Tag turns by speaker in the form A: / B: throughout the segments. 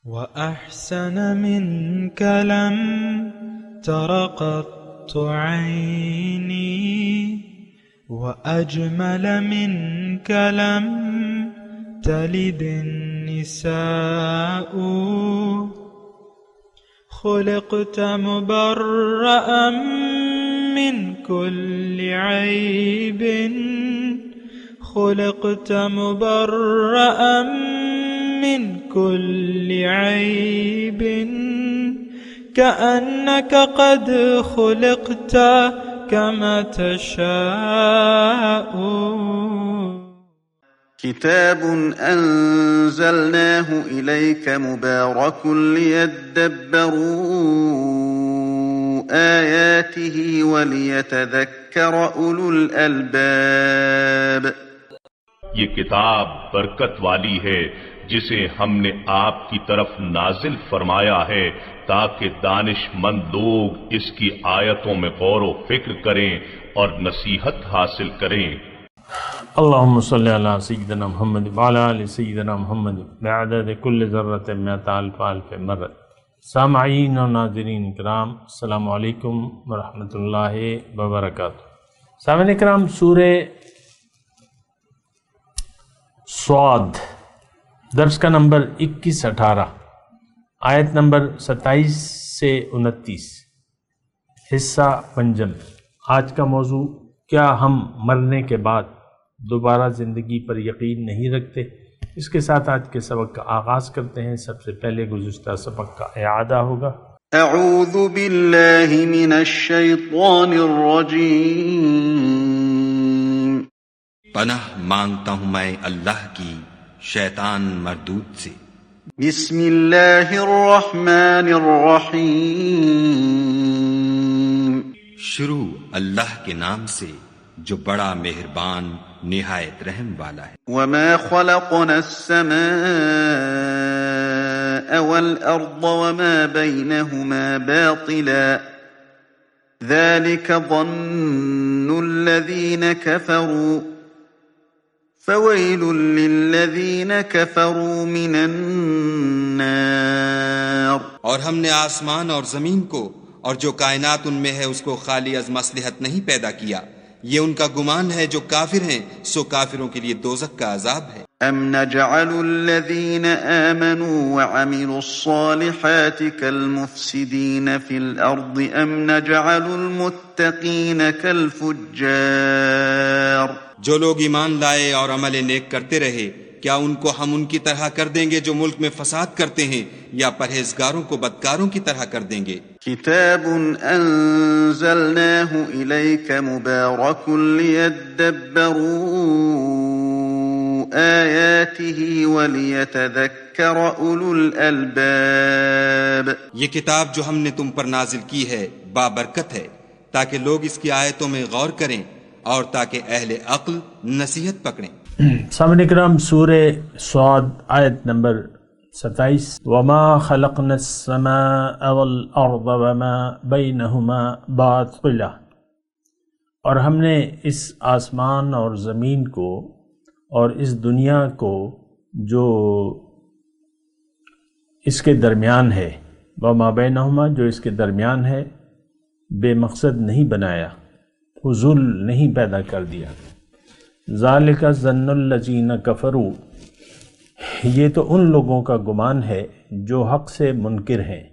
A: وأحسن منك لم تر قط عيني وأجمل منك لم تلد النساء خلقت مبرأ من كل عيب خلقت مبرأ من كل عيب كأنك قد خلقت كما تشاء.
B: كتاب أنزلناه إليك مبارك ليدبروا آياته وليتذكر أولو الألباب.
C: یہ کتاب برکت والی ہے جسے ہم نے آپ کی طرف نازل فرمایا ہے تاکہ دانش مند لوگ اس کی آیتوں میں غور و فکر کریں اور نصیحت حاصل کریں.
D: اللہم صلی علی سیدنا محمد وعلی آل سیدنا محمد بعدد کل ذرۃ مئۃ الف الف مرہ. سامعین و ناظرین کرام، السلام علیکم ورحمۃ اللہ وبرکاتہ. سامعین کرام، سورہ صاد درس کا نمبر 21-18، آیت نمبر 27 سے 29، حصہ پنجم. آج کا موضوع، کیا ہم مرنے کے بعد دوبارہ زندگی پر یقین نہیں رکھتے؟ اس کے ساتھ آج کے سبق کا آغاز کرتے ہیں. سب سے پہلے گزشتہ سبق کا اعادہ ہوگا.
B: اعوذ باللہ من الشیطان الرجیم.
E: پناہ مانگتا ہوں میں اللہ کی شیطان مردود سے.
B: بسم اللہ الرحمن الرحیم.
E: شروع اللہ کے نام سے جو بڑا مہربان نہایت رحم والا ہے.
B: وما خلقنا السماء والأرض وما بينهما باطلا ذلك ظن الذين كفروا فويل للذين كفروا من النار.
E: اور ہم نے آسمان اور زمین کو اور جو کائنات ان میں ہے اس کو خالی از مصلحت نہیں پیدا کیا. یہ ان کا گمان ہے جو کافر ہیں، سو کافروں کے لیے دوزخ کا عذاب ہے.
B: ام نجعل الذين آمنوا وعملوا الصالحات كالمفسدين في الأرض ام نجعل المتقين كالفجار.
E: جو لوگ ایمان لائے اور عمل نیک کرتے رہے، کیا ان کو ہم ان کی طرح کر دیں گے جو ملک میں فساد کرتے ہیں، یا پرہیزگاروں کو بدکاروں کی طرح کر دیں گے؟
B: کتاب انزلناه الیک مبارک لیدبروا آیاته ولیتذکر اولو الالباب.
E: یہ کتاب جو ہم نے تم پر نازل کی ہے بابرکت ہے تاکہ لوگ اس کی آیتوں میں غور کریں اور تاکہ اہل عقل نصیحت پکڑیں.
D: سامعین کرام، سورہ صاد آیت نمبر 27. وما خلقنا السماء والارض وما بینہما باطلا. اور ہم نے اس آسمان اور زمین کو اور اس دنیا کو جو اس کے درمیان ہے، وما بینہما جو اس کے درمیان ہے، بے مقصد نہیں بنایا، فضول نہیں پیدا کر دیا. ذالک ظن الذین کفروا، یہ تو ان لوگوں کا گمان ہے جو حق سے منکر ہیں.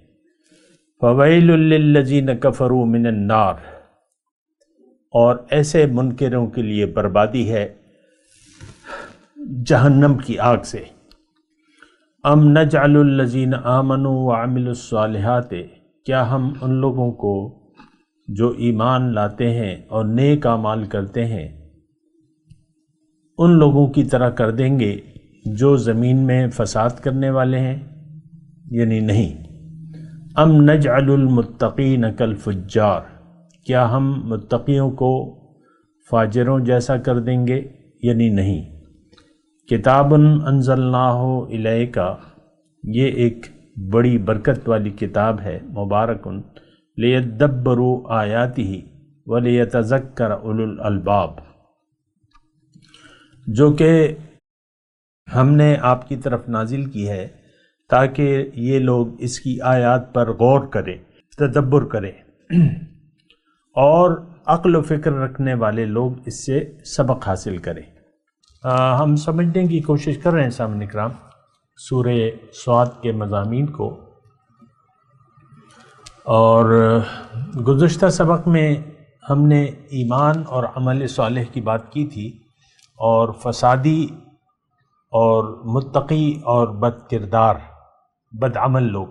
D: فویل للذین کفروا من النار، اور ایسے منکروں کے لیے بربادی ہے جہنم کی آگ سے. ام نجعل الذین آمنوا وعملوا الصالحات، کیا ہم ان لوگوں کو جو ایمان لاتے ہیں اور نیک اعمال کرتے ہیں ان لوگوں کی طرح کر دیں گے جو زمین میں فساد کرنے والے ہیں؟ یعنی نہیں. ام نجعل المتقین کالفجار، کیا ہم متقیوں کو فاجروں جیسا کر دیں گے؟ یعنی نہیں. کتاب انزلناہ الیک، یہ ایک بڑی برکت والی کتاب ہے، مبارک لیدبروا آیاتہ ولیتذکر اولو الالباب، جو کہ ہم نے آپ کی طرف نازل کی ہے تاکہ یہ لوگ اس کی آیات پر غور کریں، تدبر کریں، اور عقل و فکر رکھنے والے لوگ اس سے سبق حاصل کریں۔ ہم سمجھنے کی کوشش کر رہے ہیں سامعین کرام سورہ صاد کے مضامین کو، اور گزشتہ سبق میں ہم نے ایمان اور عمل صالح کی بات کی تھی، اور فسادی اور متقی اور بد کردار، بد عمل لوگ،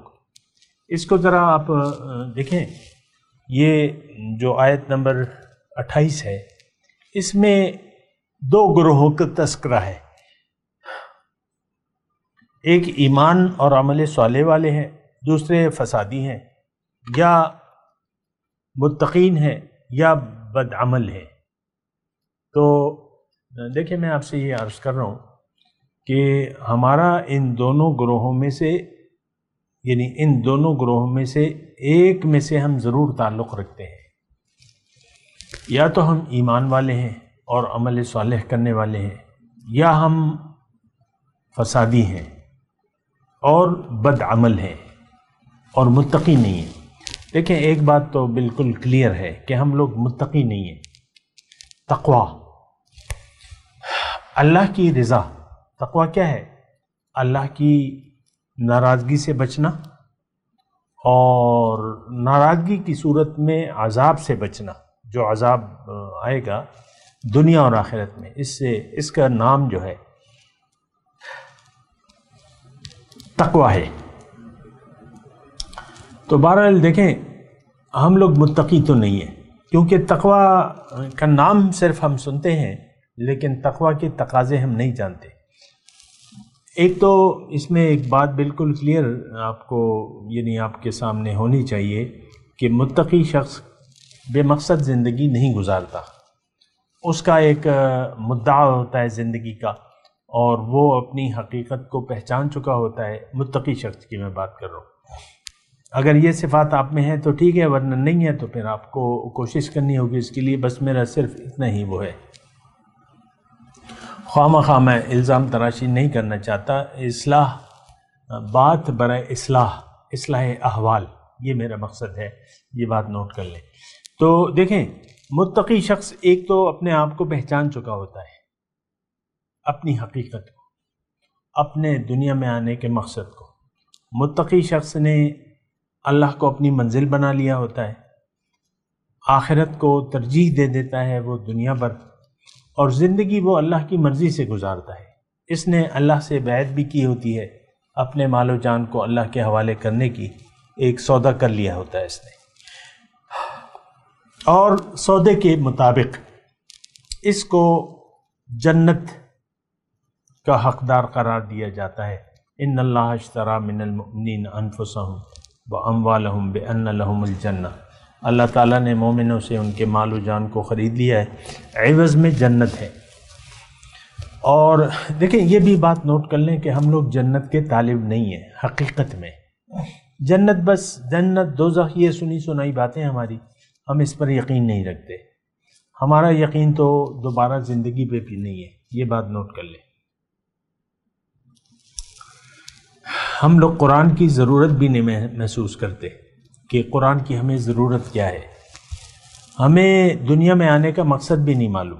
D: اس کو ذرا آپ دیکھیں۔ یہ جو آیت نمبر 28 ہے، اس میں دو گروہوں کا تذکرہ ہے، ایک ایمان اور عمل صالح والے ہیں، دوسرے فسادی ہیں، یا متقین ہیں یا بد عمل ہیں۔ تو دیکھیں، میں آپ سے یہ عرض کر رہا ہوں کہ ہمارا ان دونوں گروہوں میں سے، یعنی ان دونوں گروہوں میں سے ایک میں سے ہم ضرور تعلق رکھتے ہیں، یا تو ہم ایمان والے ہیں اور عمل صالح کرنے والے ہیں، یا ہم فسادی ہیں اور بد عمل ہیں اور متقی نہیں ہیں۔ دیکھیں، ایک بات تو بالکل کلیئر ہے کہ ہم لوگ متقی نہیں ہیں۔ تقوی، اللہ کی رضا، تقوی کیا ہے؟ اللہ کی ناراضگی سے بچنا، اور ناراضگی کی صورت میں عذاب سے بچنا، جو عذاب آئے گا دنیا اور آخرت میں، اس کا نام جو ہے تقوی ہے۔ تو بہرحال دیکھیں، ہم لوگ متقی تو نہیں ہیں، کیونکہ تقوی کا نام صرف ہم سنتے ہیں لیکن تقوی کے تقاضے ہم نہیں جانتے۔ ایک تو اس میں ایک بات بالکل کلیئر آپ کو، یعنی آپ کے سامنے ہونی چاہیے کہ متقی شخص بے مقصد زندگی نہیں گزارتا، اس کا ایک مدعا ہوتا ہے زندگی کا، اور وہ اپنی حقیقت کو پہچان چکا ہوتا ہے۔ متقی شخص کی میں بات کر رہا ہوں۔ اگر یہ صفات آپ میں ہیں تو ٹھیک ہے، ورنہ نہیں ہے تو پھر آپ کو کوشش کرنی ہوگی اس کے لیے۔ بس میرا صرف اتنا ہی وہ ہے، خواہ میں الزام تراشی نہیں کرنا چاہتا، اصلاح، بات برائے اصلاح احوال، یہ میرا مقصد ہے، یہ بات نوٹ کر لیں۔ تو دیکھیں، متقی شخص ایک تو اپنے آپ کو پہچان چکا ہوتا ہے، اپنی حقیقت کو، اپنے دنیا میں آنے کے مقصد کو۔ متقی شخص نے اللہ کو اپنی منزل بنا لیا ہوتا ہے، آخرت کو ترجیح دے دیتا ہے وہ دنیا پر، اور زندگی وہ اللہ کی مرضی سے گزارتا ہے۔ اس نے اللہ سے بیعت بھی کی ہوتی ہے، اپنے مال و جان کو اللہ کے حوالے کرنے کی ایک سودا کر لیا ہوتا ہے اس نے، اور سودے کے مطابق اس کو جنت کا حقدار قرار دیا جاتا ہے۔ ان اللہ اشتری من المؤمنین انفسهم واموالهم بان لهم الجنہ، اللہ تعالیٰ نے مومنوں سے ان کے مال و جان کو خرید لیا ہے، عوض میں جنت ہے۔ اور دیکھیں، یہ بھی بات نوٹ کر لیں کہ ہم لوگ جنت کے طالب نہیں ہیں حقیقت میں۔ جنت، بس جنت دوزخ یہ سنی سنائی باتیں ہماری، ہم اس پر یقین نہیں رکھتے۔ ہمارا یقین تو دوبارہ زندگی پہ بھی نہیں ہے، یہ بات نوٹ کر لیں۔ ہم لوگ قرآن کی ضرورت بھی نہیں محسوس کرتے کہ قرآن کی ہمیں ضرورت کیا ہے، ہمیں دنیا میں آنے کا مقصد بھی نہیں معلوم،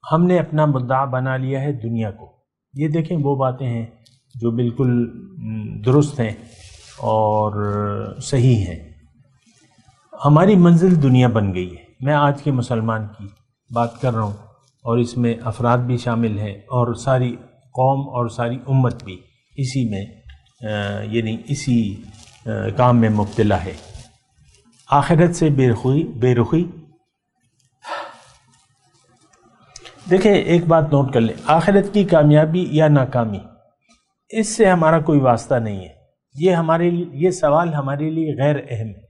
D: ہم نے اپنا مدعا بنا لیا ہے دنیا کو۔ یہ دیکھیں، وہ باتیں ہیں جو بالکل درست ہیں اور صحیح ہیں۔ ہماری منزل دنیا بن گئی ہے۔ میں آج کے مسلمان کی بات کر رہا ہوں، اور اس میں افراد بھی شامل ہیں، اور ساری قوم اور ساری امت بھی اسی میں، یعنی اسی کام میں مبتلا ہے، آخرت سے بے رخی۔ دیکھیں، ایک بات نوٹ کر لیں، آخرت کی کامیابی یا ناکامی، اس سے ہمارا کوئی واسطہ نہیں ہے۔ یہ سوال ہمارے لیے غیر اہم ہے،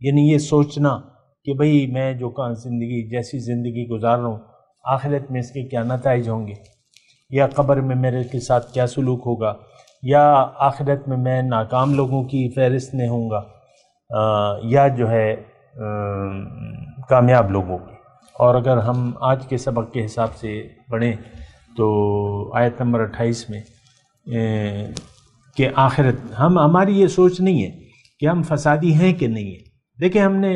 D: یعنی یہ سوچنا کہ بھئی میں جو جیسی زندگی گزار رہا ہوں، آخرت میں اس کے کیا نتائج ہوں گے، یا قبر میں میرے کے ساتھ کیا سلوک ہوگا، یا آخرت میں میں ناکام لوگوں کی فہرست میں ہوں گا، یا جو ہے کامیاب لوگوں کی۔ اور اگر ہم آج کے سبق کے حساب سے پڑھیں تو آیت نمبر 28 میں کہ آخرت، ہماری یہ سوچ نہیں ہے کہ ہم فسادی ہیں کہ نہیں ہیں۔ دیکھیں ہم نے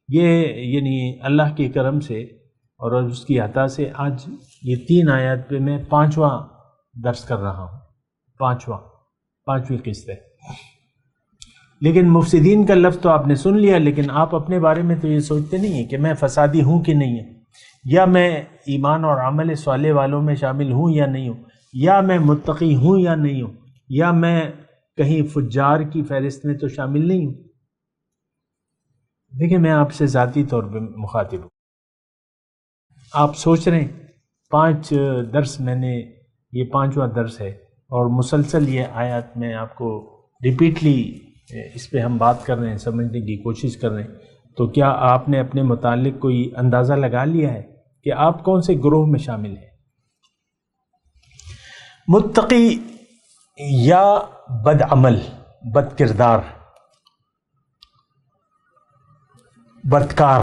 D: یہ یعنی اللہ کے کرم سے اور اس کی عطا سے آج یہ 3 آیات پہ میں 5واں درس کر رہا ہوں، 5ویں قسط ہے۔ لیکن مفسدین کا لفظ تو آپ نے سن لیا، لیکن آپ اپنے بارے میں تو یہ سوچتے نہیں ہیں کہ میں فسادی ہوں کہ نہیں ہوں، یا میں ایمان اور عمل صالح والوں میں شامل ہوں یا نہیں ہوں، یا میں متقی ہوں یا نہیں ہوں، یا میں کہیں فجار کی فہرست میں تو شامل نہیں ہوں۔ دیکھیں میں آپ سے ذاتی طور پہ مخاطب ہوں، آپ سوچ رہے ہیں 5 درس میں نے، یہ 5واں درس ہے اور مسلسل یہ آیات میں آپ کو ریپیٹلی اس پہ ہم بات کر رہے ہیں، سمجھنے کی کوشش کر رہے ہیں، تو کیا آپ نے اپنے متعلق کوئی اندازہ لگا لیا ہے کہ آپ کون سے گروہ میں شامل ہیں؟ متقی یا بد عمل، بد کردار، بدکار؟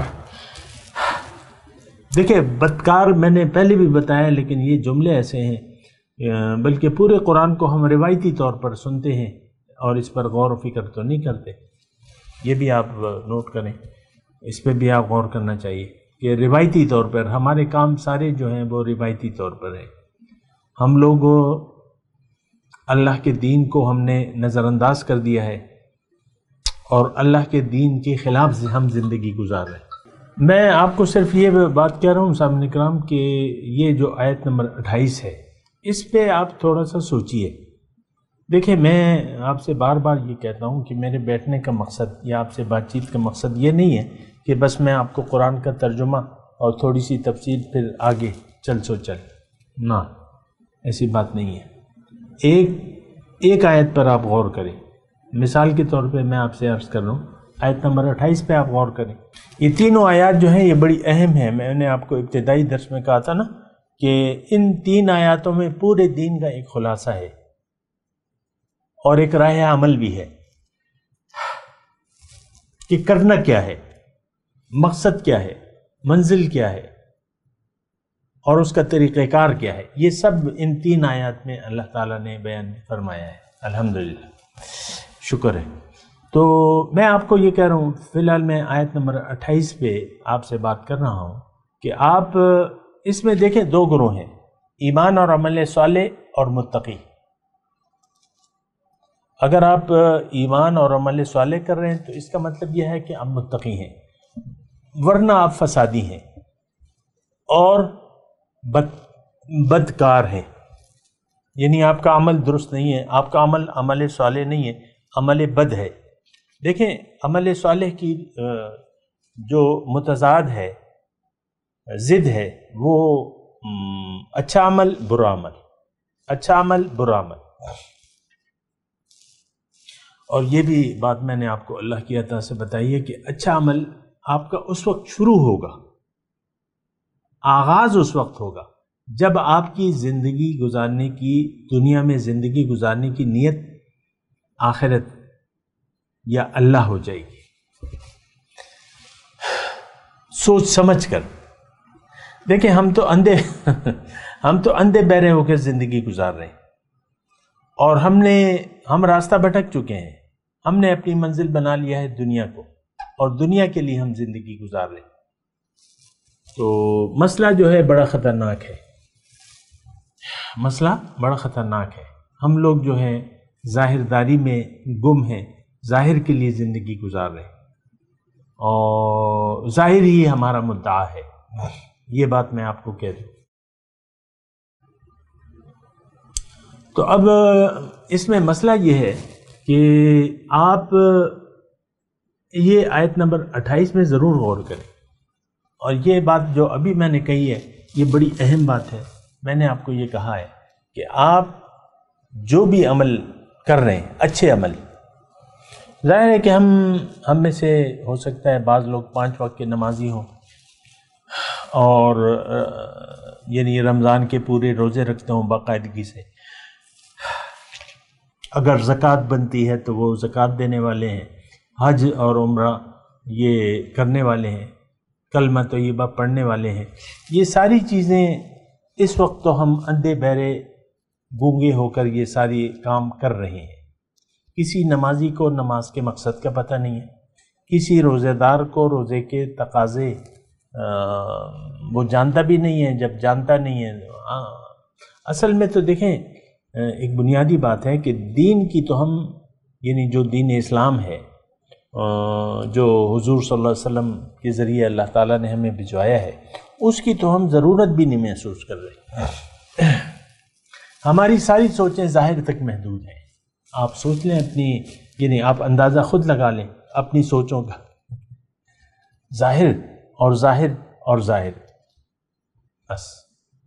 D: دیکھیں بدکار میں نے پہلے بھی بتایا، لیکن یہ جملے ایسے ہیں، بلکہ پورے قرآن کو ہم روایتی طور پر سنتے ہیں اور اس پر غور و فکر تو نہیں کرتے۔ یہ بھی آپ نوٹ کریں، اس پہ بھی آپ غور کرنا چاہیے کہ روایتی طور پر ہمارے کام سارے جو ہیں وہ روایتی طور پر ہیں۔ ہم لوگ اللہ کے دین کو ہم نے نظر انداز کر دیا ہے اور اللہ کے دین کے خلاف ہم زندگی گزار رہے ہیں۔ میں آپ کو صرف یہ بات کہہ رہا ہوں سامعین کرام کہ یہ جو آیت نمبر 28 ہے اس پہ آپ تھوڑا سا سوچئے۔ دیکھیں میں آپ سے بار بار یہ کہتا ہوں کہ میرے بیٹھنے کا مقصد یا آپ سے بات چیت کا مقصد یہ نہیں ہے کہ بس میں آپ کو قرآن کا ترجمہ اور تھوڑی سی تفصیل پھر آگے چل نہ، ایسی بات نہیں ہے۔ ایک آیت پر آپ غور کریں۔ مثال کے طور پہ میں آپ سے عرض کر رہا ہوں، آیت نمبر 28 پہ آپ غور کریں۔ یہ تینوں آیات جو ہیں یہ بڑی اہم ہیں۔ میں نے آپ کو ابتدائی درس میں کہا تھا نا کہ ان 3 آیاتوں میں پورے دین کا ایک خلاصہ ہے اور ایک راہ عمل بھی ہے کہ کرنا کیا ہے، مقصد کیا ہے، منزل کیا ہے اور اس کا طریقہ کار کیا ہے۔ یہ سب ان 3 آیات میں اللہ تعالیٰ نے بیان فرمایا ہے۔ الحمدللہ، شکر ہے۔ تو میں آپ کو یہ کہہ رہا ہوں، فی الحال میں آیت نمبر 28 پہ آپ سے بات کر رہا ہوں کہ آپ اس میں دیکھیں 2 گروہ ہیں، ایمان اور عمل صالح اور متقی۔ اگر آپ ایمان اور عمل صالح کر رہے ہیں تو اس کا مطلب یہ ہے کہ آپ متقی ہیں، ورنہ آپ فسادی ہیں اور بدکار ہیں، یعنی آپ کا عمل درست نہیں ہے، آپ کا عمل صالح نہیں ہے، عمل بد ہے۔ دیکھیں عمل صالح کی جو متضاد ہے، ضد ہے، وہ اچھا عمل برا عمل، اچھا عمل برا عمل۔ اور یہ بھی بات میں نے آپ کو اللہ کی عطا سے بتائی ہے کہ اچھا عمل آپ کا اس وقت شروع ہوگا، آغاز اس وقت ہوگا جب آپ کی زندگی گزارنے کی، دنیا میں زندگی گزارنے کی نیت آخرت یا اللہ ہو جائے گی، سوچ سمجھ کر۔ دیکھیں ہم تو اندھے بہرے ہو کے زندگی گزار رہے ہیں اور ہم راستہ بھٹک چکے ہیں، ہم نے اپنی منزل بنا لیا ہے دنیا کو اور دنیا کے لیے ہم زندگی گزار رہے ہیں۔ تو مسئلہ جو ہے بڑا خطرناک ہے، مسئلہ بڑا خطرناک ہے۔ ہم لوگ جو ہیں ظاہر داری میں گم ہیں، ظاہر کے لیے زندگی گزار رہے ہیں اور ظاہر ہی ہمارا مدعا ہے، یہ بات میں آپ کو کہہ دوں۔ تو اب اس میں مسئلہ یہ ہے کہ آپ یہ آیت نمبر 28 میں ضرور غور کریں، اور یہ بات جو ابھی میں نے کہی ہے یہ بڑی اہم بات ہے۔ میں نے آپ کو یہ کہا ہے کہ آپ جو بھی عمل کر رہے ہیں، اچھے عمل، ظاہر ہے کہ ہم میں سے ہو سکتا ہے بعض لوگ 5 وقت کے نمازی ہوں اور یعنی رمضان کے پورے روزے رکھتے ہوں باقاعدگی سے، اگر زکوٰۃ بنتی ہے تو وہ زکوٰۃ دینے والے ہیں، حج اور عمرہ یہ کرنے والے ہیں، کلمہ طیبہ پڑھنے والے ہیں۔ یہ ساری چیزیں اس وقت تو ہم اندھے بہرے گونگے ہو کر یہ ساری کام کر رہے ہیں، کسی نمازی کو نماز کے مقصد کا پتہ نہیں ہے، کسی روزے دار کو روزے کے تقاضے وہ جانتا بھی نہیں ہے. جب جانتا نہیں ہے، اصل میں تو دیکھیں ایک بنیادی بات ہے کہ دین کی تو ہم یعنی جو دین اسلام ہے جو حضور صلی اللہ علیہ وسلم کے ذریعے اللہ تعالیٰ نے ہمیں بھجوایا ہے، اس کی تو ہم ضرورت بھی نہیں محسوس کر رہے. ہماری ساری سوچیں ظاہر تک محدود ہیں. آپ سوچ لیں اپنی، یعنی آپ اندازہ خود لگا لیں اپنی سوچوں کا. ظاہر اور ظاہر اور ظاہر، بس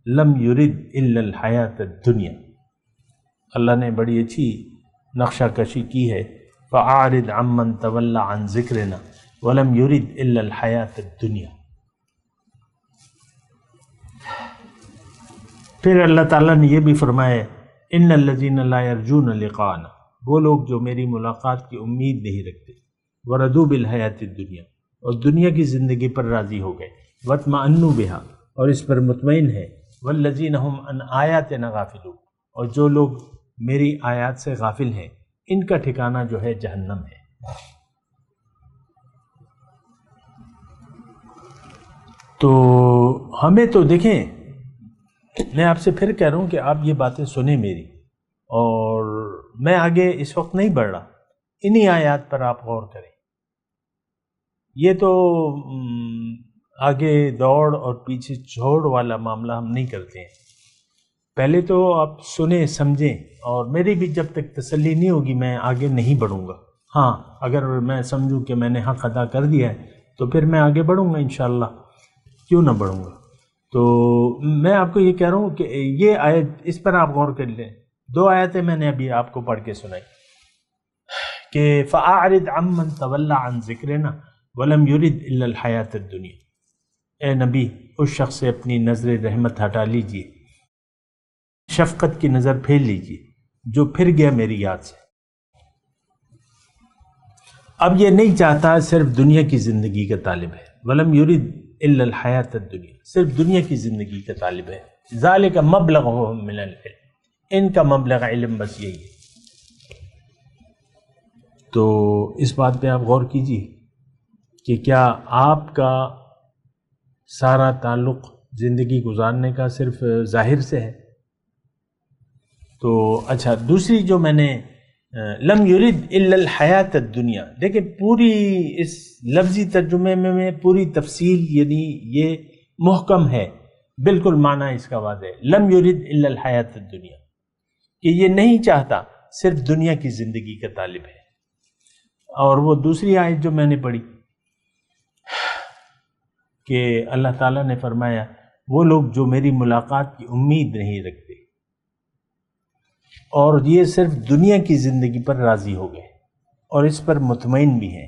D: لم یرد الا الحیات الدنیا. اللہ نے بڑی اچھی نقشہ کشی کی ہے، فَأَعْرِضْ عَمَّنْ تَوَلَّ عَنْ ذِكْرِنَا وَلَمْ يُرِدْ إِلَّا الْحَيَاةَ الدُّنْيَا. پھر اللہ تعالیٰ نے یہ بھی فرمایا إِنَّ الَّذِينَ لَا يَرْجُونَ لِقَاءَنَا، وہ لوگ جو میری ملاقات کی امید نہیں رکھتے، وَرَضُوا بِالْحَيَاةِ الدُّنْيَا، اور دنیا کی زندگی پر راضی ہو گئے، وَاطْمَأَنُّوا بِهَا، اور اس پر مطمئن ہے، وَالَّذِينَ هُمْ عَنْ آيَاتِنَا غَافِلُونَ، اور جو لوگ میری آیات سے غافل ہیں ان کا ٹھکانہ جو ہے جہنم ہے. تو ہمیں تو دیکھیں، میں آپ سے پھر کہہ رہا ہوں کہ آپ یہ باتیں سنیں میری، اور میں آگے اس وقت نہیں بڑھ رہا، انہی آیات پر آپ غور کریں. یہ تو آگے دوڑ اور پیچھے چھوڑ والا معاملہ ہم نہیں کرتے ہیں. پہلے تو آپ سنیں سمجھیں، اور میری بھی جب تک تسلی نہیں ہوگی میں آگے نہیں بڑھوں گا. ہاں اگر میں سمجھوں کہ میں نے حق ادا کر دیا ہے تو پھر میں آگے بڑھوں گا انشاءاللہ، کیوں نہ بڑھوں گا. تو میں آپ کو یہ کہہ رہا ہوں کہ یہ آیت، اس پر آپ غور کر لیں. 2 آیتیں میں نے ابھی آپ کو پڑھ کے سنائی کہ فَأَعْرِضْ عَمَّنْ تَوَلَّ عَنْ ذِكْرِنَا وَلَمْ يُرِدْ إِلَّا الْحَيَاةَ الدُّنْيَا. اے نبی اس شخص سے اپنی نظر رحمت ہٹا لیجئے، شفقت کی نظر پھیر لیجئے جو پھر گیا میری یاد سے. اب یہ نہیں چاہتا، صرف دنیا کی زندگی کا طالب ہے. وَلَمْ يُرِدْ إِلَّا الْحَيَاةَ الدُّنْيَا، صرف دنیا کی زندگی کا طالب ہے. ذَلِكَ مَبْلَغُهُم مِّنَ الْعِلْمِ، ان کا مبلغ علم بس یہی ہے. تو اس بات پہ آپ غور کیجئے کہ کیا آپ کا سارا تعلق زندگی گزارنے کا صرف ظاہر سے ہے؟ تو اچھا، دوسری جو میں نے لم یرد الا الحیات الدنیا، دیکھیں پوری اس لفظی ترجمے میں پوری تفصیل، یعنی یہ محکم ہے بالکل، معنی اس کا واضح ہے. لم یرد الا الحیات الدنیا، کہ یہ نہیں چاہتا، صرف دنیا کی زندگی کا طالب ہے. اور وہ دوسری آیت جو میں نے پڑھی کہ اللہ تعالیٰ نے فرمایا وہ لوگ جو میری ملاقات کی امید نہیں رکھتے اور یہ صرف دنیا کی زندگی پر راضی ہو گئے اور اس پر مطمئن بھی ہیں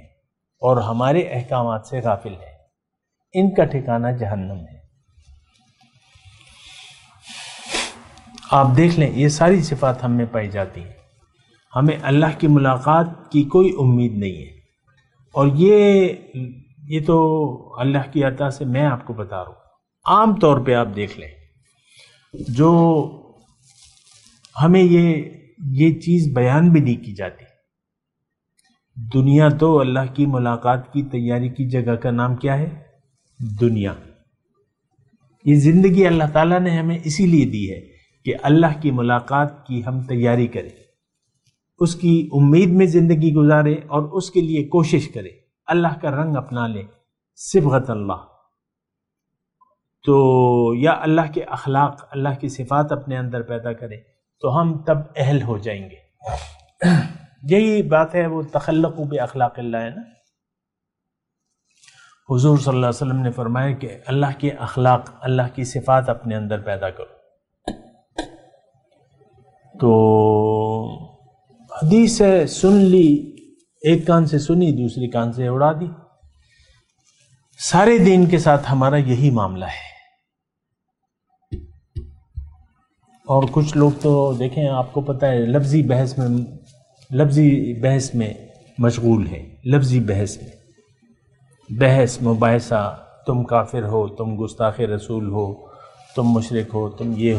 D: اور ہمارے احکامات سے غافل ہیں، ان کا ٹھکانہ جہنم ہے. آپ دیکھ لیں یہ ساری صفات ہم میں پائی جاتی ہیں. ہمیں اللہ کی ملاقات کی کوئی امید نہیں ہے، اور یہ تو اللہ کی عطا سے میں آپ کو بتا رہا ہوں. عام طور پہ آپ دیکھ لیں جو ہمیں یہ چیز بیان بھی نہیں کی جاتی. دنیا تو اللہ کی ملاقات کی تیاری کی جگہ کا نام کیا ہے؟ دنیا. یہ زندگی اللہ تعالیٰ نے ہمیں اسی لیے دی ہے کہ اللہ کی ملاقات کی ہم تیاری کریں، اس کی امید میں زندگی گزارے اور اس کے لیے کوشش کرے، اللہ کا رنگ اپنا لے، صبغت اللہ. تو یا اللہ کے اخلاق، اللہ کی صفات اپنے اندر پیدا کرے تو ہم تب اہل ہو جائیں گے. یہی بات ہے، وہ تخلقوا باخلاق اللہ ہے نا. حضور صلی اللہ علیہ وسلم نے فرمایا کہ اللہ کے اخلاق، اللہ کی صفات اپنے اندر پیدا کرو. تو حدیث ہے، سن لی، ایک کان سے سنی دوسری کان سے اڑا دی. سارے دین کے ساتھ ہمارا یہی معاملہ ہے. اور کچھ لوگ تو دیکھیں، آپ کو پتہ ہے لفظی بحث میں مشغول ہے. لفظی بحث مباحثہ، تم کافر ہو، تم گستاخ رسول ہو، تم مشرک ہو، تم یہ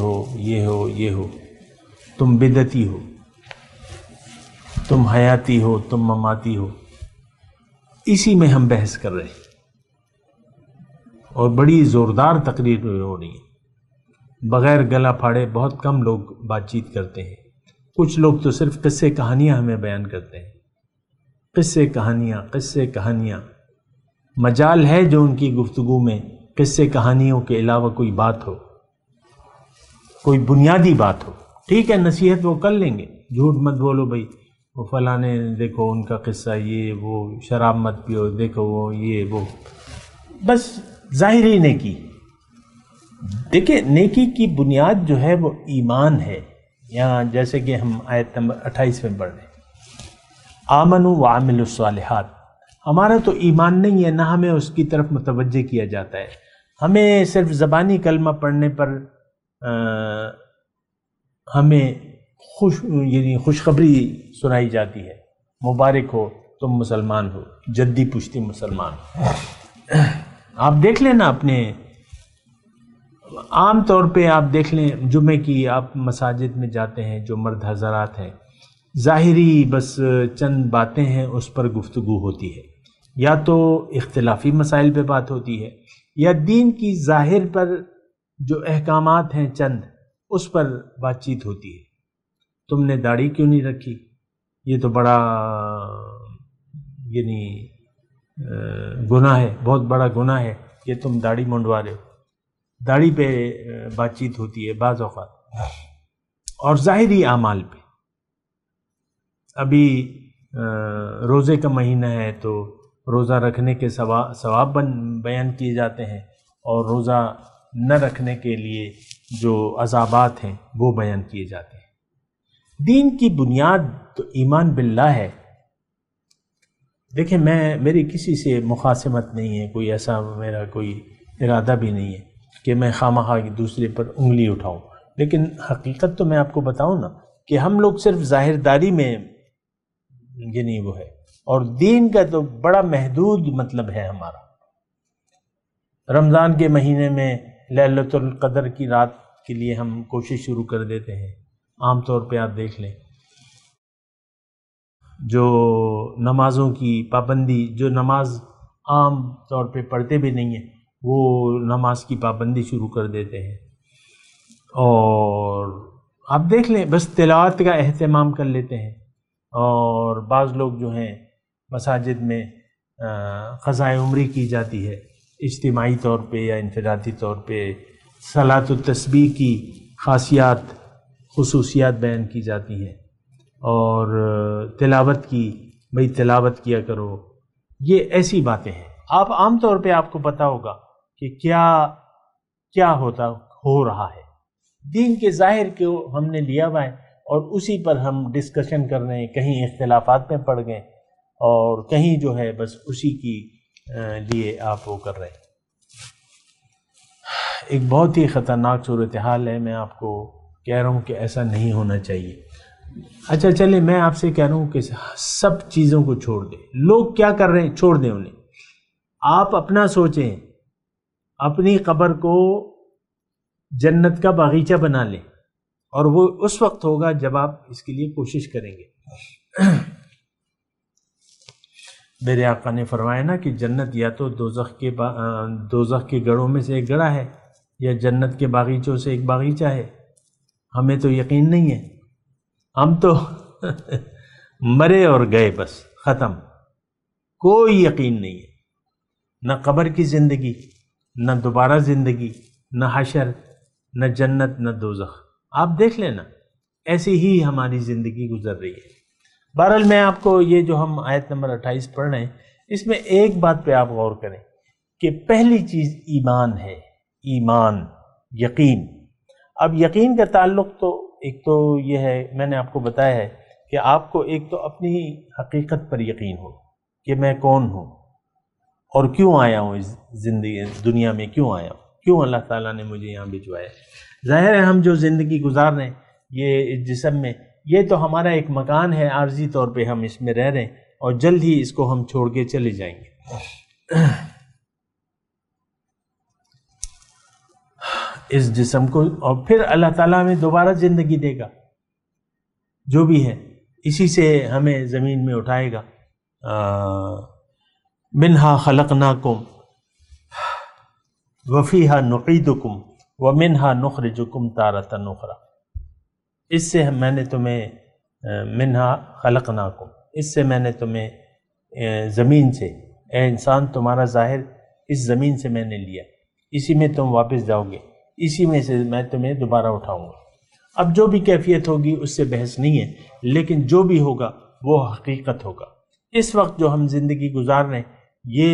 D: ہو، تم بدعتی ہو. تم حیاتی ہو، تم مماتی ہو، اسی میں ہم بحث کر رہے ہیں، اور بڑی زوردار تقریر ہو رہی ہے، بغیر گلا پھاڑے بہت کم لوگ بات چیت کرتے ہیں، کچھ لوگ تو صرف قصے کہانیاں ہمیں بیان کرتے ہیں، قصے کہانیاں، مجال ہے جو ان کی گفتگو میں قصے کہانیوں کے علاوہ کوئی بات ہو، کوئی بنیادی بات ہو، ٹھیک ہے نصیحت وہ کر لیں گے، جھوٹ مت بولو بھائی، وہ فلاں نے دیکھو ان کا قصہ یہ، وہ شراب مت پیو، دیکھو وہ یہ وہ، بس ظاہری نیکی۔ دیکھیں نیکی کی بنیاد جو ہے وہ ایمان ہے، یہاں جیسے کہ ہم آیت نمبر 28 میں پڑھ رہے ہیں، آمنوا وعملوا الصالحات، ہمارا تو ایمان نہیں ہے، نہ ہمیں اس کی طرف متوجہ کیا جاتا ہے، ہمیں صرف زبانی کلمہ پڑھنے پر ہمیں خوشخبری سنائی جاتی ہے، مبارک ہو تم مسلمان ہو، جدی پشتی مسلمان۔ آپ دیکھ لیں نا اپنے عام طور پہ آپ دیکھ لیں، جمعے کی آپ مساجد میں جاتے ہیں جو مرد حضرات ہیں، ظاہری بس چند باتیں ہیں اس پر گفتگو ہوتی ہے، یا تو اختلافی مسائل پہ بات ہوتی ہے، یا دین کی ظاہر پر جو احکامات ہیں چند اس پر بات چیت ہوتی ہے۔ تم نے داڑھی کیوں نہیں رکھی؟ یہ تو بڑا یعنی گناہ ہے، بہت بڑا گناہ ہے کہ تم داڑھی منڈوا رہے ہو، داڑھی پہ بات چیت ہوتی ہے بعض اوقات، اور ظاہری اعمال پہ۔ ابھی روزے کا مہینہ ہے تو روزہ رکھنے کے ثواب بیان کیے جاتے ہیں، اور روزہ نہ رکھنے کے لیے جو عذابات ہیں وہ بیان کیے جاتے ہیں۔ دین کی بنیاد تو ایمان باللہ ہے۔ دیکھیں میری کسی سے مخاصمت نہیں ہے، کوئی ایسا میرا کوئی ارادہ بھی نہیں ہے کہ میں خواہ دوسرے پر انگلی اٹھاؤں، لیکن حقیقت تو میں آپ کو بتاؤں نا کہ ہم لوگ صرف ظاہرداری میں یعنی وہ ہے، اور دین کا تو بڑا محدود مطلب ہے ہمارا۔ رمضان کے مہینے میں لیلۃ القدر کی رات کے لیے ہم کوشش شروع کر دیتے ہیں، عام طور پہ آپ دیکھ لیں جو نمازوں کی پابندی، جو نماز عام طور پہ پڑھتے بھی نہیں ہیں وہ نماز کی پابندی شروع کر دیتے ہیں، اور آپ دیکھ لیں بس تلاوت کا اہتمام کر لیتے ہیں، اور بعض لوگ جو ہیں مساجد میں قضائے عمری کی جاتی ہے، اجتماعی طور پہ یا انفرادی طور پہ صلاۃ التسبیح کی خصوصیات بیان کی جاتی ہیں، اور تلاوت کی، بھئی تلاوت کیا کرو، یہ ایسی باتیں ہیں۔ آپ عام طور پہ آپ کو پتہ ہوگا کہ کیا ہو رہا ہے، دین کے ظاہر کو ہم نے لیا ہوا ہے اور اسی پر ہم ڈسکشن کر رہے ہیں، کہیں اختلافات میں پڑ گئے اور کہیں جو ہے بس اسی کی لیے آپ وہ کر رہے ہیں۔ ایک بہت ہی خطرناک صورتحال ہے، میں آپ کو کہہ رہا ہوں کہ ایسا نہیں ہونا چاہیے۔ اچھا چلے میں آپ سے کہہ رہا ہوں کہ سب چیزوں کو چھوڑ دیں، لوگ کیا کر رہے ہیں چھوڑ دیں انہیں، آپ اپنا سوچیں، اپنی قبر کو جنت کا باغیچہ بنا لیں، اور وہ اس وقت ہوگا جب آپ اس کے لیے کوشش کریں گے۔ میرے آقا نے فرمایا نا کہ جنت یا تو دوزخ کے گڑھوں میں سے ایک گڑھا ہے، یا جنت کے باغیچوں سے ایک باغیچہ ہے۔ ہمیں تو یقین نہیں ہے، ہم تو مرے اور گئے، بس ختم، کوئی یقین نہیں ہے، نہ قبر کی زندگی، نہ دوبارہ زندگی، نہ حشر، نہ جنت، نہ دوزخ۔ آپ دیکھ لینا ایسی ہی ہماری زندگی گزر رہی ہے۔ بہرحال میں آپ کو یہ جو ہم آیت نمبر 28 پڑھ رہے ہیں، اس میں ایک بات پہ آپ غور کریں کہ پہلی چیز ایمان ہے، ایمان، یقین۔ اب یقین کا تعلق تو ایک تو یہ ہے، میں نے آپ کو بتایا ہے کہ آپ کو ایک تو اپنی حقیقت پر یقین ہو کہ میں کون ہوں اور کیوں آیا ہوں، اس زندگی دنیا میں کیوں آیا ہوں، کیوں اللہ تعالیٰ نے مجھے یہاں بھجوایا ہے۔ ظاہر ہے ہم جو زندگی گزار رہے ہیں یہ جسم میں، یہ تو ہمارا ایک مکان ہے، عارضی طور پہ ہم اس میں رہ رہے ہیں، اور جلد ہی اس کو ہم چھوڑ کے چلے جائیں گے اس جسم کو، اور پھر اللہ تعالیٰ ہمیں دوبارہ زندگی دے گا جو بھی ہے۔ اسی سے ہمیں زمین میں اٹھائے گا. منہا خلقناکم وفیہا نعیدکم ومنہا نخرجکم تارۃ اخری. اس سے میں نے تمہیں منہا خلقناکم، اس سے میں نے تمہیں زمین سے، اے انسان تمہارا ظاہر اس زمین سے میں نے لیا، اسی میں تم واپس جاؤ گے، اسی میں سے میں تمہیں دوبارہ اٹھاؤں گا. اب جو بھی کیفیت ہوگی اس سے بحث نہیں ہے، لیکن جو بھی ہوگا وہ حقیقت ہوگا. اس وقت جو ہم زندگی گزار رہے ہیں یہ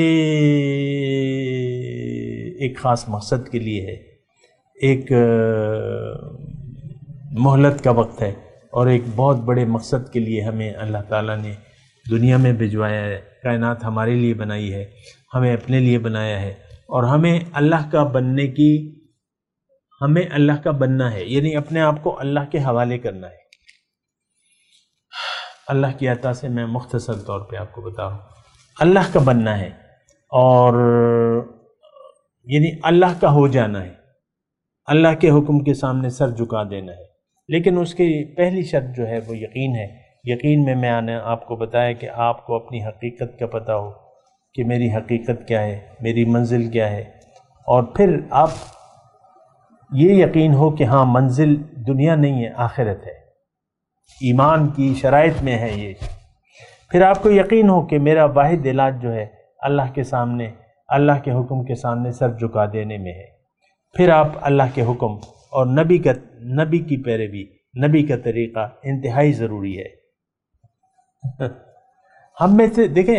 D: ایک خاص مقصد کے لیے ہے، ایک مہلت کا وقت ہے، اور ایک بہت بڑے مقصد کے لیے ہمیں اللہ تعالیٰ نے دنیا میں بھجوایا ہے. کائنات ہمارے لیے بنائی ہے، ہمیں اپنے لیے بنایا ہے، اور ہمیں اللہ کا بننا ہے، یعنی اپنے آپ کو اللہ کے حوالے کرنا ہے. اللہ کی عطا سے میں مختصر طور پہ آپ کو بتا رہا ہوں، اللہ کا بننا ہے، اور یعنی اللہ کا ہو جانا ہے، اللہ کے حکم کے سامنے سر جھکا دینا ہے. لیکن اس کی پہلی شرط جو ہے وہ یقین ہے. یقین میں نے آپ کو بتایا کہ آپ کو اپنی حقیقت کا پتہ ہو کہ میری حقیقت کیا ہے، میری منزل کیا ہے، اور پھر آپ یہ یقین ہو کہ ہاں منزل دنیا نہیں ہے، آخرت ہے، ایمان کی شرائط میں ہے یہ. پھر آپ کو یقین ہو کہ میرا واحد علاج جو ہے اللہ کے سامنے، اللہ کے حکم کے سامنے سر جھکا دینے میں ہے. پھر آپ اللہ کے حکم اور نبی کی پیروی، نبی کا طریقہ انتہائی ضروری ہے. ہم میں سے دیکھیں،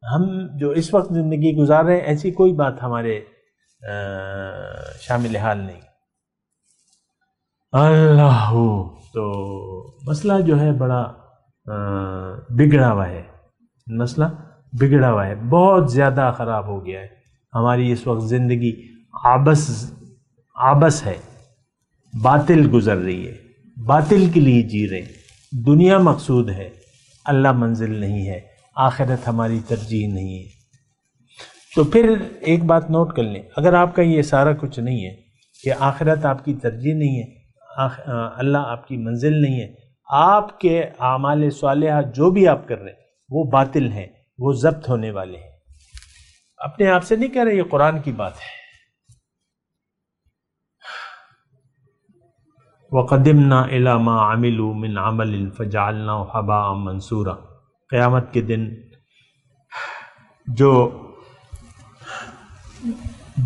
D: ہم جو اس وقت زندگی گزار رہے ہیں، ایسی کوئی بات ہمارے شامل حال نہیں. اللہ تو مسئلہ جو ہے بڑا بگڑا ہوا ہے، مسئلہ بگڑا ہوا ہے، بہت زیادہ خراب ہو گیا ہے. ہماری اس وقت زندگی عبث ہے، باطل گزر رہی ہے، باطل کے لیے جی رہے ہیں. دنیا مقصود ہے، اللہ منزل نہیں ہے، آخرت ہماری ترجیح نہیں ہے. تو پھر ایک بات نوٹ کر لیں، اگر آپ کا یہ سارا کچھ نہیں ہے کہ آخرت آپ کی ترجیح نہیں ہے، اللہ آپ کی منزل نہیں ہے، آپ کے اعمال صالحہ جو بھی آپ کر رہے ہیں وہ باطل ہیں، وہ ضبط ہونے والے ہیں. اپنے آپ سے نہیں کہہ رہے، یہ قرآن کی بات ہے. وَقَدِمْنَا إِلَى مَا عَمِلُوا مِنْ عَمَلٍ فَجَعَلْنَاهُ هَبَاءً مَنْثُورًا. قیامت کے دن جو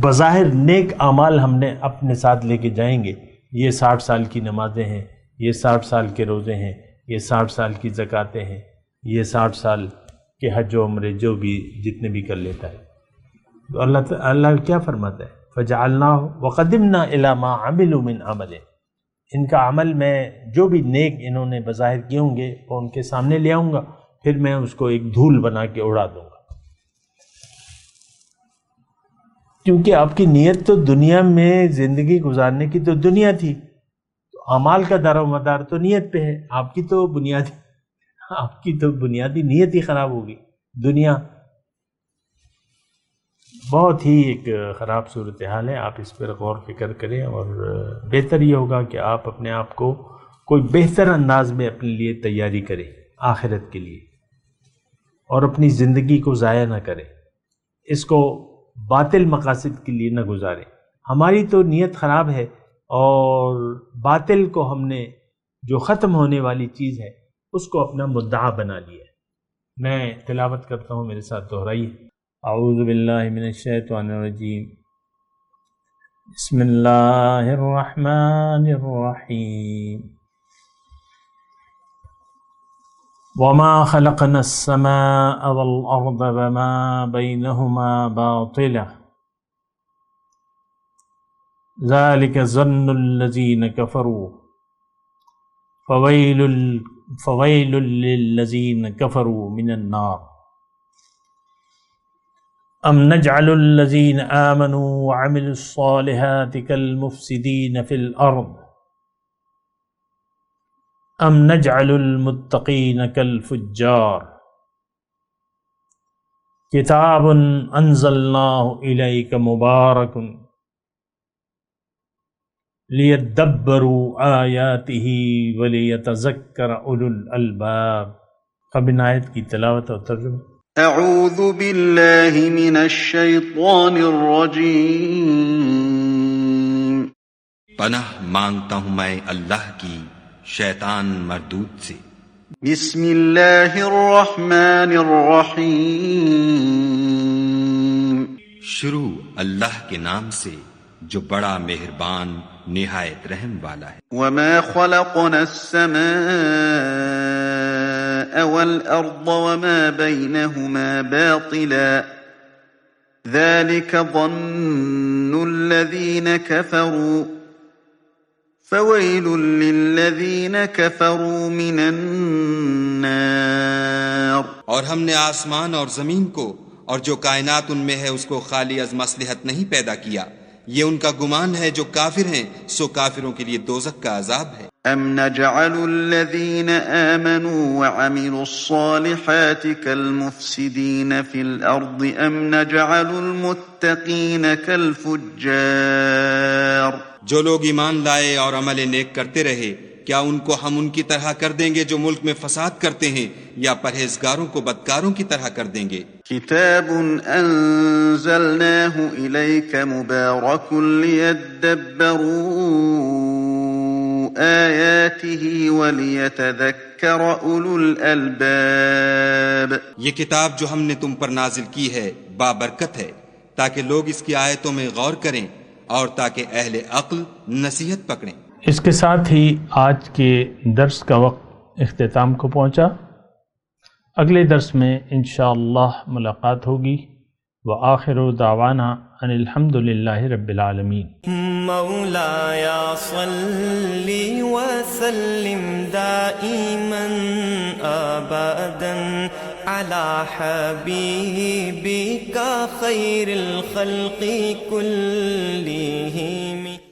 D: بظاہر نیک اعمال ہم نے اپنے ساتھ لے کے جائیں گے، یہ 60 سال کی نمازیں ہیں، یہ 60 سال کے روزے ہیں، یہ 60 سال کی زکاتیں ہیں، یہ 60 سال کے حج و عمرے جو بھی جتنے بھی کر لیتا ہے. تو اللہ کیا فرماتا ہے؟ فَجَعَلْنَاهُ وَقَدِمْنَا إِلَى مَا عَمِلُوا مِنْ عَمَلٍ. ان کا عمل میں جو بھی نیک انہوں نے بظاہر کیے ہوں گے وہ ان کے سامنے لے آؤں گا، پھر میں اس کو ایک دھول بنا کے اڑا دوں گا. کیونکہ آپ کی نیت تو دنیا میں زندگی گزارنے کی تو دنیا تھی، تو اعمال کا دار و مدار تو نیت پہ ہے. آپ کی تو بنیادی نیت ہی خراب ہوگی. دنیا بہت ہی ایک خراب صورتحال ہے. آپ اس پر غور فکر کریں، اور بہتر یہ ہوگا کہ آپ اپنے آپ کو کوئی بہتر انداز میں اپنے لیے تیاری کریں آخرت کے لیے، اور اپنی زندگی کو ضائع نہ کریں، اس کو باطل مقاصد کے لیے نہ گزاریں. ہماری تو نیت خراب ہے، اور باطل کو ہم نے جو ختم ہونے والی چیز ہے اس کو اپنا مدعا بنا لیا. میں تلاوت کرتا ہوں، میرے ساتھ دہرائیے. اعوذ باللہ من الشیطان الرجیم. بسم اللہ الرحمن الرحیم. وما خلقنا السماء والأرض وما بينهما باطلا ذلك ظن الذين كفروا فويل للذين كفروا من النار. أم نجعل الذين آمنوا وعملوا الصالحات كالمفسدين في الأرض أم نجعل المتقين كالفجار. كتاب أنزلناه إليك مبارك لیدبروا آیاتہ ولیتذکر اولو الالباب. اب ان آیت کی تلاوت اور ترجمہ.
B: اعوذ باللہ من الشیطان الرجیم.
E: پناہ مانگتا ہوں میں اللہ کی شیطان مردود سے.
B: بسم اللہ الرحمن الرحیم.
E: شروع اللہ کے نام سے جو بڑا مہربان نہایت رحم والا ہے.
B: وما خلقنا السماء والأرض وما بينهما باطلا ذلك ظن الذين كفروا فويل للذين كفروا من النار.
E: اور ہم نے آسمان اور زمین کو اور جو کائنات ان میں ہے اس کو خالی از مصلحت نہیں پیدا کیا. یہ ان کا گمان ہے جو کافر ہیں، سو کافروں کے لیے دوزخ کا عذاب ہے.
B: ام نجعل الذين آمنوا وعملوا الصالحات كالمفسدين في الأرض ام نجعل المتقين كالفجار.
E: جو لوگ ایمان لائے اور عمل نیک کرتے رہے، کیا ان کو ہم ان کی طرح کر دیں گے جو ملک میں فساد کرتے ہیں، یا پرہیزگاروں کو بدکاروں کی طرح کر دیں گے؟
B: کتاب انزلناه إليك مبارك ليدبروا آياته وليتذكر أولو الألباب.
E: یہ کتاب جو ہم نے تم پر نازل کی ہے بابرکت ہے، تاکہ لوگ اس کی آیتوں میں غور کریں اور تاکہ اہل عقل نصیحت پکڑیں.
D: اس کے ساتھ ہی آج کے درس کا وقت اختتام کو پہنچا. اگلے درس میں انشاءاللہ ملاقات ہوگی. وآخر دعوانا ان الحمد للہ رب العالمین.
F: مولاي صل وسلم دائما ابدا على حبيبك خير الخلق كل